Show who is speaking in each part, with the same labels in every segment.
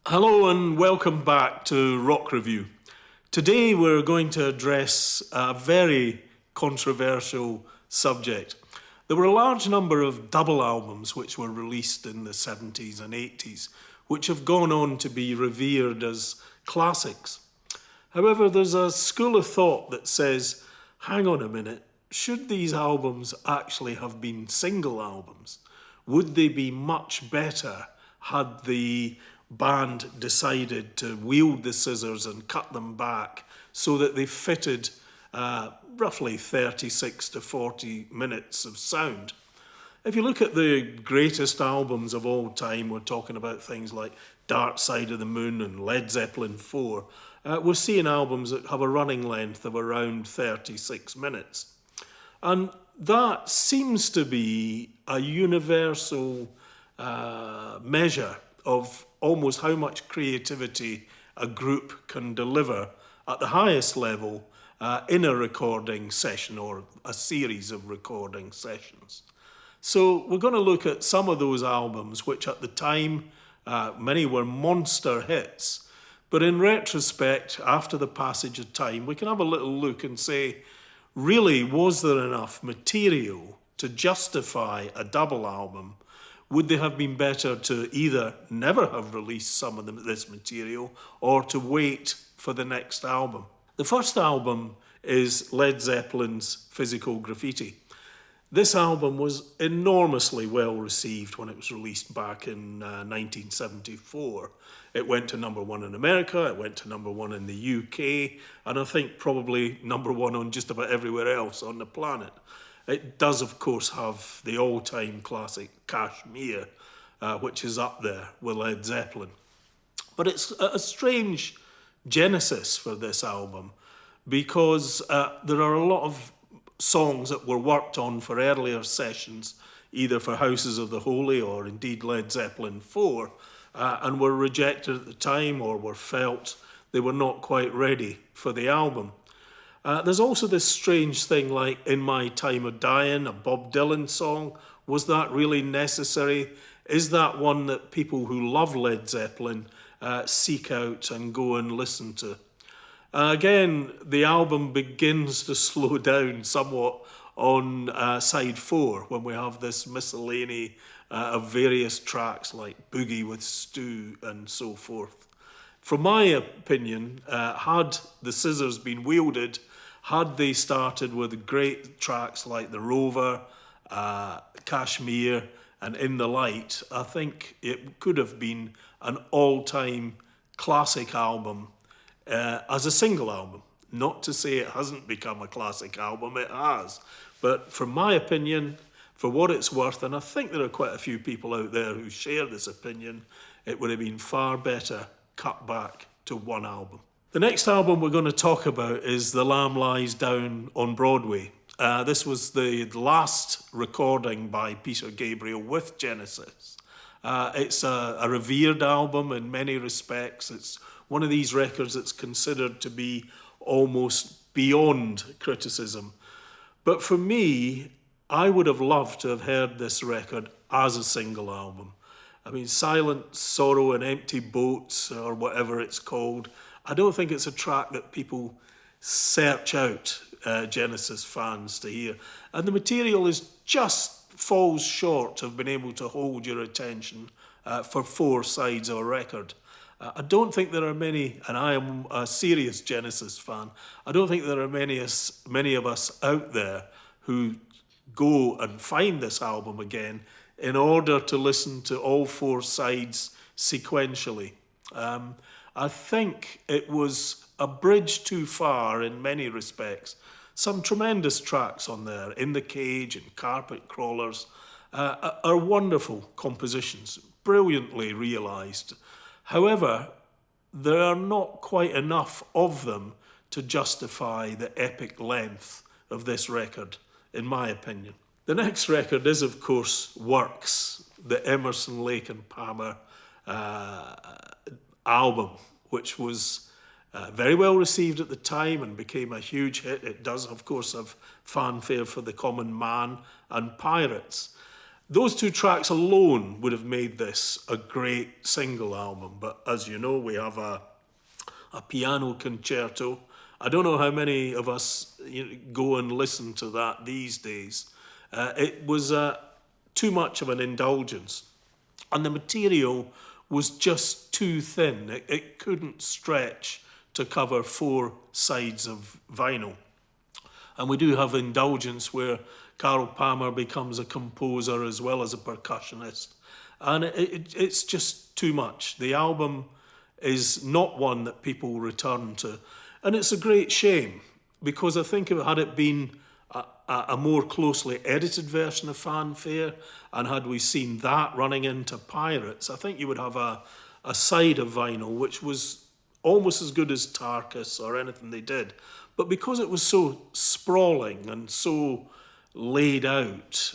Speaker 1: Hello and welcome back to Rock Review. Today we're going to address a very controversial subject. There were a large number of double albums which were released in the 70s and 80s, which have gone on to be revered as classics. However, there's a school of thought that says, hang on a minute, should these albums actually have been single albums? Would they be much better had the band decided to wield the scissors and cut them back so that they fitted roughly 36 to 40 minutes of sound? If you look at the greatest albums of all time, we're talking about things like Dark Side of the Moon and Led Zeppelin 4, we're seeing albums that have a running length of around 36 minutes. And that seems to be a universal measure of almost how much creativity a group can deliver at the highest level in a recording session or a series of recording sessions. So we're going to look at some of those albums which at the time, many were monster hits. But in retrospect, after the passage of time, we can have a little look and say, really, was there enough material to justify a double album? Would they have been better to either never have released some of this material or to wait for the next album? The first album is Led Zeppelin's Physical Graffiti. This album was enormously well received when it was released back in 1974. It went to number one in America, it went to number one in the UK, and I think probably number one on just about everywhere else on the planet. It does, of course, have the all-time classic Kashmir, which is up there with Led Zeppelin. But it's a strange genesis for this album because there are a lot of songs that were worked on for earlier sessions, either for Houses of the Holy or indeed Led Zeppelin 4, and were rejected at the time or were felt they were not quite ready for the album. There's also this strange thing like In My Time of Dying, a Bob Dylan song. Was that really necessary? Is that one that people who love Led Zeppelin seek out and go and listen to? Again, the album begins to slow down somewhat on side 4 when we have this miscellany of various tracks like Boogie with Stu and so forth. From my opinion, had the scissors been wielded, had they started with great tracks like The Rover, Kashmir, and In the Light, I think it could have been an all-time classic album as a single album. Not to say it hasn't become a classic album, it has. But from my opinion, for what it's worth, and I think there are quite a few people out there who share this opinion, it would have been far better cut back to one album. The next album we're going to talk about is The Lamb Lies Down on Broadway. This was the last recording by Peter Gabriel with Genesis. It's a revered album in many respects. It's one of these records that's considered to be almost beyond criticism. But for me, I would have loved to have heard this record as a single album. I mean, Silent Sorrow and Empty Boats, or whatever it's called, I don't think it's a track that people search out Genesis fans to hear. And the material just falls short of being able to hold your attention for 4 sides of a record. I don't think there are many, and I am a serious Genesis fan, I don't think there are many of us out there who go and find this album again in order to listen to all 4 sides sequentially. I think it was a bridge too far in many respects. Some tremendous tracks on there, In the Cage and Carpet Crawlers, are wonderful compositions, brilliantly realised. However, there are not quite enough of them to justify the epic length of this record, in my opinion. The next record is, of course, Works, the Emerson, Lake and Palmer album, which was very well received at the time and became a huge hit. It does, of course, have fanfare for the common man and Pirates. Those two tracks alone would have made this a great single album, but as you know, we have a piano concerto. I don't know how many of us go and listen to that these days. It was too much of an indulgence, and the material was just too thin. It couldn't stretch to cover 4 sides of vinyl. And we do have indulgence where Carol Palmer becomes a composer as well as a percussionist. And it's just too much. The album is not one that people return to. And it's a great shame, because I think had it been a more closely edited version of Fanfare, and had we seen that running into Pirates, I think you would have a side of vinyl which was almost as good as Tarkus or anything they did. But because it was so sprawling and so laid out,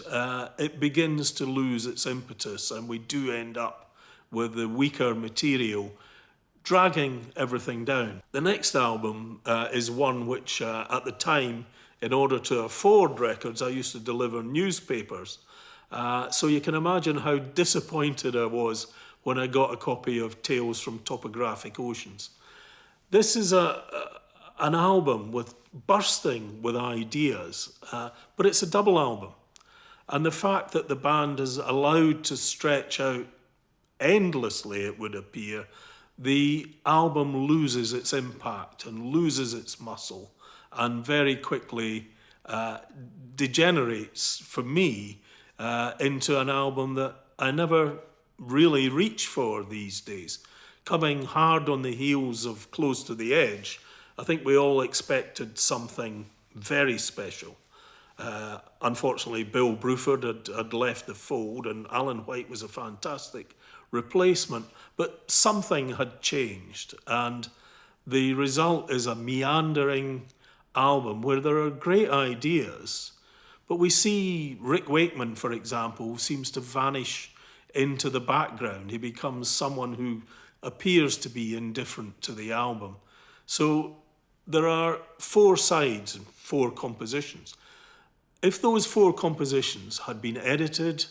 Speaker 1: it begins to lose its impetus, and we do end up with the weaker material dragging everything down. The next album is one which at the time, in order to afford records, I used to deliver newspapers. So you can imagine how disappointed I was when I got a copy of Tales from Topographic Oceans. This is an album with bursting with ideas, but it's a double album. And the fact that the band is allowed to stretch out endlessly, it would appear, the album loses its impact and loses its muscle, and very quickly degenerates, for me, into an album that I never really reach for these days. Coming hard on the heels of Close to the Edge, I think we all expected something very special. Unfortunately, Bill Bruford had left the fold, and Alan White was a fantastic replacement, but something had changed, and the result is a meandering album where there are great ideas, but we see Rick Wakeman, for example, seems to vanish into the background. He becomes someone who appears to be indifferent to the album. So there are 4 sides and 4 compositions. If those 4 compositions had been edited,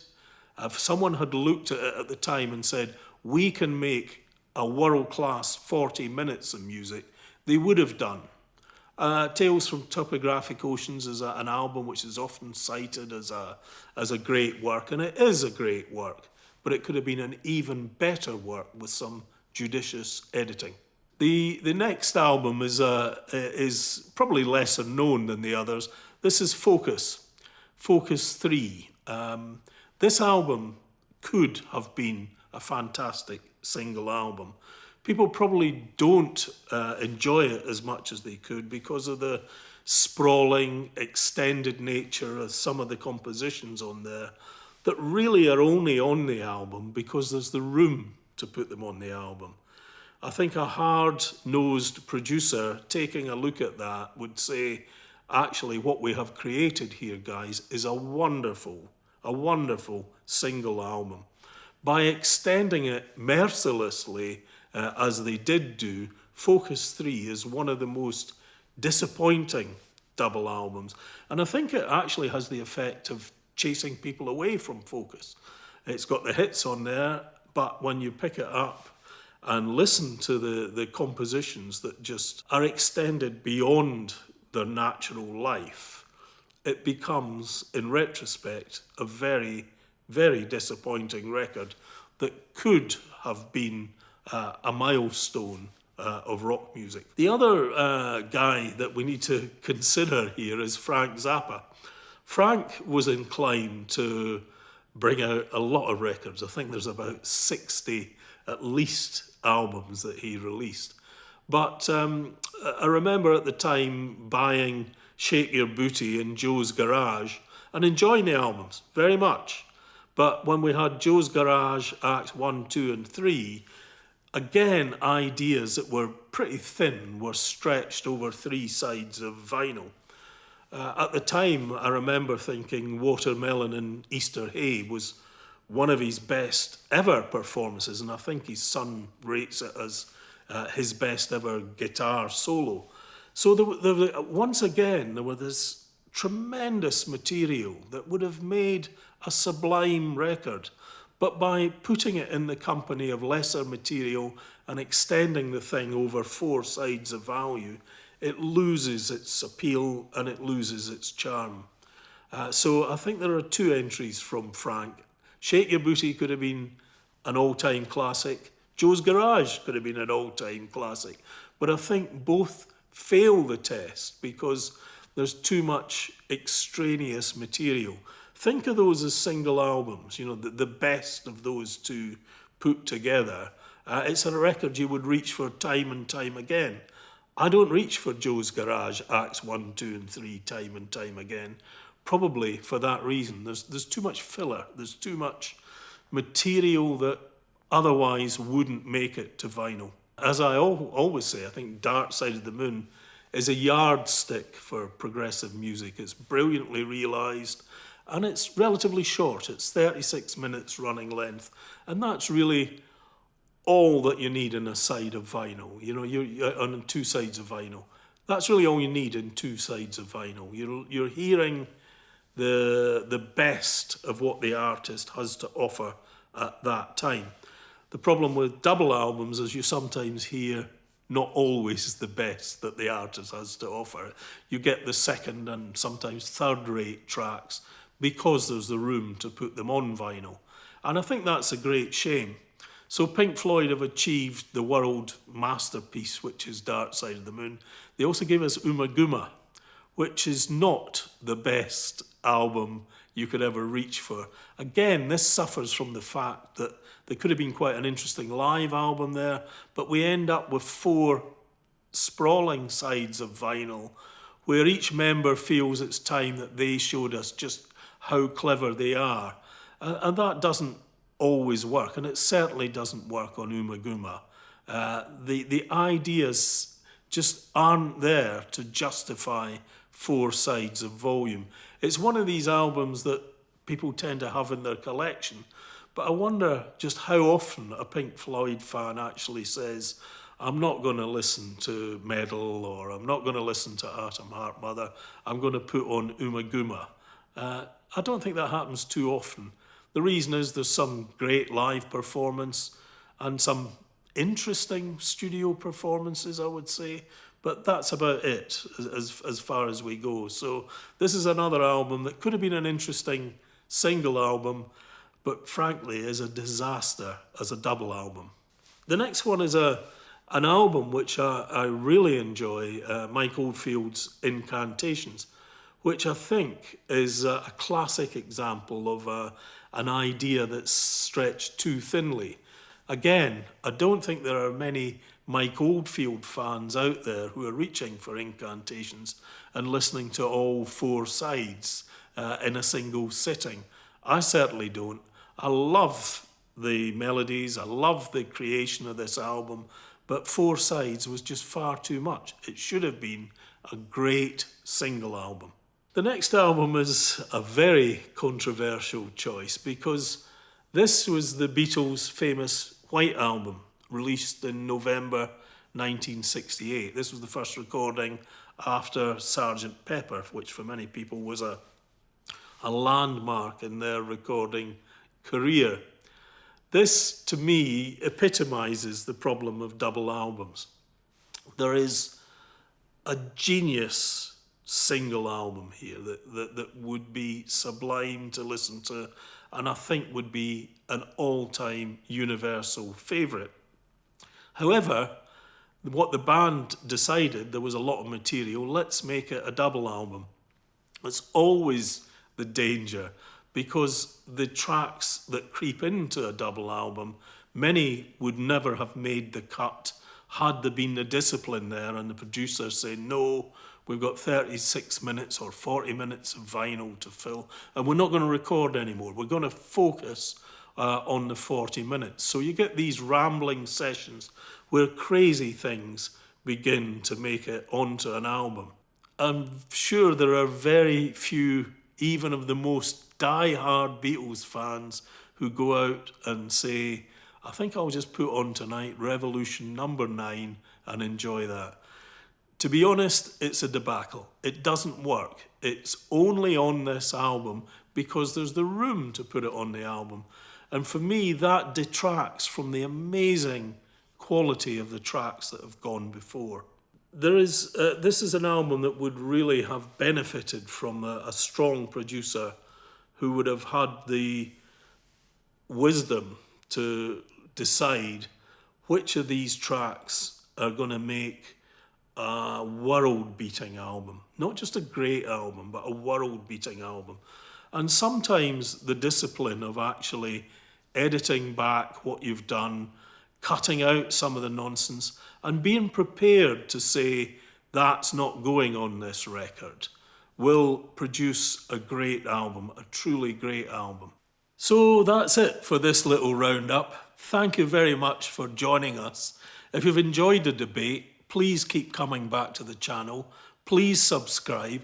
Speaker 1: if someone had looked at it at the time and said, we can make a world-class 40 minutes of music, they would have done. Tales from Topographic Oceans is an album which is often cited as a great work, and it is a great work, but it could have been an even better work with some judicious editing. The next album is probably lesser known than the others. This is Focus 3. This album could have been a fantastic single album. People probably don't enjoy it as much as they could because of the sprawling, extended nature of some of the compositions on there that really are only on the album because there's the room to put them on the album. I think a hard-nosed producer taking a look at that would say, actually, what we have created here, guys, is a wonderful single album. By extending it mercilessly, as they did do, Focus 3 is one of the most disappointing double albums. And I think it actually has the effect of chasing people away from Focus. It's got the hits on there, but when you pick it up and listen to the compositions that just are extended beyond their natural life, it becomes, in retrospect, a very, very disappointing record that could have been a milestone of rock music. The other guy that we need to consider here is Frank Zappa. Frank was inclined to bring out a lot of records. I think there's about 60 at least albums that he released. But I remember at the time buying Shake Your Booty in Joe's Garage and enjoying the albums very much. But when we had Joe's Garage Acts 1, 2 and 3, again, ideas that were pretty thin were stretched over 3 sides of vinyl. At the time, I remember thinking Watermelon and Easter Hay was one of his best ever performances, and I think his son rates it as his best ever guitar solo. So once again, there were this tremendous material that would have made a sublime record. But by putting it in the company of lesser material and extending the thing over 4 sides of value, it loses its appeal and it loses its charm. So I think there are 2 entries from Frank. Shake Your Booty could have been an all-time classic. Joe's Garage could have been an all-time classic. But I think both fail the test because there's too much extraneous material. Think of those as single albums, you know, the best of those 2 put together. It's a record you would reach for time and time again. I don't reach for Joe's Garage, Acts 1, 2 and 3 time and time again. Probably for that reason. There's too much filler. There's too much material that otherwise wouldn't make it to vinyl. As I always say, I think Dark Side of the Moon is a yardstick for progressive music. It's brilliantly realised and it's relatively short. It's 36 minutes running length, and that's really all that you need in a side of vinyl. You know, you're on 2 sides of vinyl. That's really all you need in 2 sides of vinyl. You're hearing the best of what the artist has to offer at that time. The problem with double albums is you sometimes hear not always the best that the artist has to offer. You get the second and sometimes third-rate tracks because there's the room to put them on vinyl. And I think that's a great shame. So Pink Floyd have achieved the world masterpiece, which is Dark Side of the Moon. They also gave us Uma Guma, which is not the best album you could ever reach for. Again, this suffers from the fact that there could have been quite an interesting live album there, but we end up with 4 sprawling sides of vinyl where each member feels it's time that they showed us just how clever they are. And that doesn't always work, and it certainly doesn't work on Uma Guma. The ideas just aren't there to justify 4 sides of volume. It's one of these albums that people tend to have in their collection, but I wonder just how often a Pink Floyd fan actually says, I'm not going to listen to Meddle, or I'm not going to listen to Atom Heart Mother, I'm going to put on Uma Guma. I don't think that happens too often. The reason is there's some great live performance and some interesting studio performances, I would say, but that's about it as far as we go. So this is another album that could have been an interesting single album, but frankly is a disaster as a double album. The next one is an album which I really enjoy, Mike Oldfield's Incantations, which I think is a classic example of an idea that's stretched too thinly. Again, I don't think there are many Mike Oldfield fans out there who are reaching for Incantations and listening to all 4 sides in a single sitting. I certainly don't. I love the melodies, I love the creation of this album, but 4 sides was just far too much. It should have been a great single album. The next album is a very controversial choice because this was the Beatles' famous White Album, released in November 1968. This was the first recording after Sgt. Pepper, which for many people was a landmark in their recording career. This, to me, epitomizes the problem of double albums. There is a genius single album here that would be sublime to listen to, and I think would be an all-time universal favourite. However, what the band decided, there was a lot of material, let's make it a double album. It's always the danger, because the tracks that creep into a double album, many would never have made the cut had there been the discipline there and the producer saying, no, we've got 36 minutes or 40 minutes of vinyl to fill, and we're not going to record anymore. We're going to focus on the 40 minutes. So you get these rambling sessions where crazy things begin to make it onto an album. I'm sure there are very few, even of the most die-hard Beatles fans, who go out and say, I think I'll just put on tonight Revolution number 9 and enjoy that. To be honest, it's a debacle. It doesn't work. It's only on this album because there's the room to put it on the album. And for me, that detracts from the amazing quality of the tracks that have gone before. This is an album that would really have benefited from a strong producer who would have had the wisdom to decide which of these tracks are going to make a world-beating album. Not just a great album, but a world-beating album. And sometimes the discipline of actually editing back what you've done, cutting out some of the nonsense, and being prepared to say, that's not going on this record, will produce a great album, a truly great album. So that's it for this little roundup. Thank you very much for joining us. If you've enjoyed the debate, please keep coming back to the channel. Please subscribe.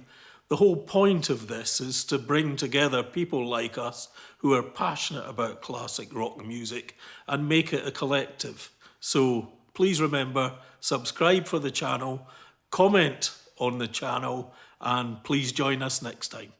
Speaker 1: The whole point of this is to bring together people like us who are passionate about classic rock music and make it a collective. So please remember, subscribe for the channel, comment on the channel, and please join us next time.